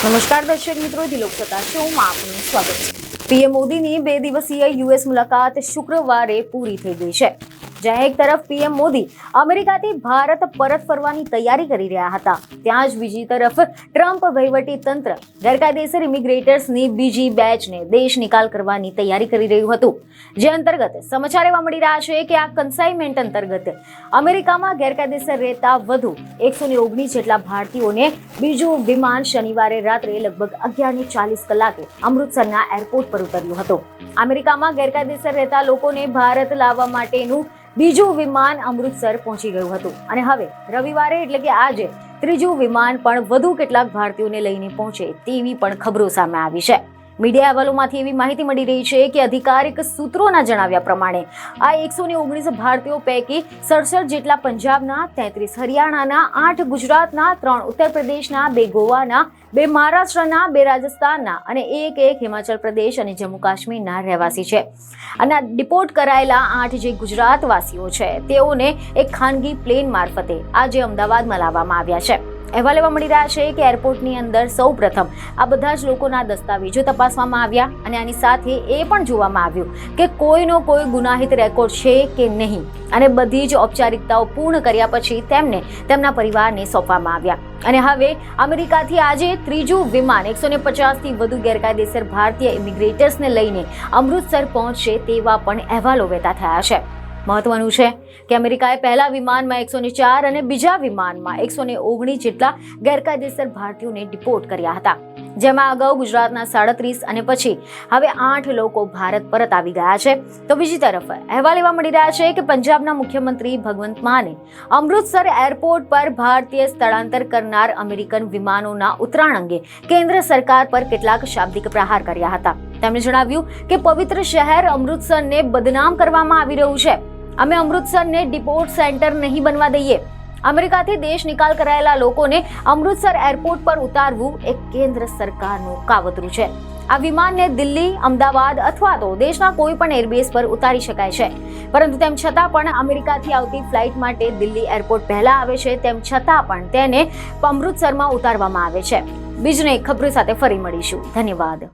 નમસ્કાર દર્શક મિત્રો, દિલોકસત્તા શોમાં આપનું સ્વાગત છે। પીએમ મોદીની 2 દિવસીય યુએસ મુલાકાત શુક્રવારે પૂરી થઈ ગઈ છે, જ્યાં એક તરફ પીએમ મોદી અમેરિકાથી ભારત પરત ફરવાની તૈયારી કરી રહ્યા હતા, ત્યાં જ બીજી તરફ ટ્રમ્પ વહીવટી તંત્ર ગેરકાયદેસર ઇમિગ્રેટર્સની બીજી બેચને દેશ નિકાલ કરવાની તૈયારી કરી રહ્યું હતું। જે અંતર્ગત સમાચાર એવા મળી રહ્યા છે કે આ કન્સાઇનમેન્ટ અંતર્ગત અમેરિકામાં ગેરકાયદેસર રહેતા વધુ 119 જેટલા ભારતીયોને બીજું વિમાન શનિવારે રાત્રે લગભગ 11:40 કલાકે અમૃતસરના એરપોર્ટ પર ઉતર્યું હતું। અમેરિકામાં ગેરકાયદેસર રહેતા લોકોને ભારત લાવવા માટેનું બીજું વિમાન અમૃતસર પહોંચી ગયું હતું અને હવે રવિવારે એટલે કે આજે ત્રીજું વિમાન પણ વધુ કેટલાક ભારતીયોને લઈને પહોંચે તેવી પણ ખબરો સામે આવી છે। મીડિયા અહેવાલોમાંથી એવી માહિતી મળી રહી છે કે અધિકારિક સૂત્રોના જણાવ્યા પ્રમાણે આ 119 ભારતીયો પૈકી 67 જેટલા પંજાબના, 33 હરિયાણાના, 8 ગુજરાતના, 3 ઉત્તર પ્રદેશના, 2 ગોવાના, 2 મહારાષ્ટ્રના, 2 રાજસ્થાનના અને એક હિમાચલ પ્રદેશ અને જમ્મુ કાશ્મીરના રહેવાસી છે। અને ડિપોર્ટ કરાયેલા 8 જે ગુજરાતવાસીઓ છે તેઓને એક ખાનગી પ્લેન મારફતે આજે અમદાવાદમાં લાવવામાં આવ્યા છે। અહેવાલ એવા મળી રહ્યા છે કે એરપોર્ટની અંદર સૌપ્રથમ આ બધા જ લોકોના દસ્તાવેજો તપાસવામાં આવ્યા અને આની સાથે એ પણ જોવામાં આવ્યું કે કોઈનો કોઈ ગુનાહિત રેકોર્ડ છે કે નહીં, અને બધી જ ઔપચારિકતાઓ પૂર્ણ કર્યા પછી તેમને તેમના પરિવારને સોંપવામાં આવ્યા। અને હવે અમેરિકાથી આજે ત્રીજું વિમાન 150થી વધુ ગેરકાયદેસર ભારતીય ઇમિગ્રેટર્સને લઈને અમૃતસર પહોંચશે તેવા પણ અહેવાલો વહેતા થયા છે। મહત્વનું છે કે અમેરિકાએ પહેલા વિમાનમાં 104 અને બીજા વિમાનમાં 119 જેટલા ગેરકાયદેસર ભારતીયોને ડિપોર્ટ કર્યા હતા, જેમાં અગાઉ ગુજરાતના 37 અને પછી હવે 8 લોકો ભારત પરત આવી ગયા છે। તો બીજી તરફ અહેવાલ એવા મળી રહ્યા છે કે પંજાબના મુખ્યમંત્રી ભગવંત માને અમૃતસર એરપોર્ટ પર ભારતીય સ્થળાંતર કરનાર અમેરિકન વિમાનોના ઉતરાણ અંગે કેન્દ્ર સરકાર પર કેટલાક શાબ્દિક પ્રહાર કર્યા હતા। તેમણે જણાવ્યું કે પવિત્ર શહેર અમૃતસરને બદનામ કરવામાં આવી રહ્યું છે। અમે અમૃતસરને ડિપોર્ટ સેન્ટર નહીં બનવા દઈએ। અમેરિકાથી દેશ નિકાલ કરાયેલા લોકોને અમૃતસર એરપોર્ટ પર ઉતારવું એ કેન્દ્ર સરકારનું કાવતરું છે। આ વિમાનને દિલ્હી, અમદાવાદ અથવા તો દેશના કોઈ પણ એરબેઝ પર ઉતારી શકાય છે, પરંતુ તેમ છતાં પણ અમેરિકાથી આવતી ફ્લાઇટ માટે દિલ્હી એરપોર્ટ પહેલા આવે છે, તેમ છતાં પણ તેને અમૃતસરમાં ઉતારવામાં આવે છે। બીજને ખબર સાથે ફરી મળીશું। ધન્યવાદ।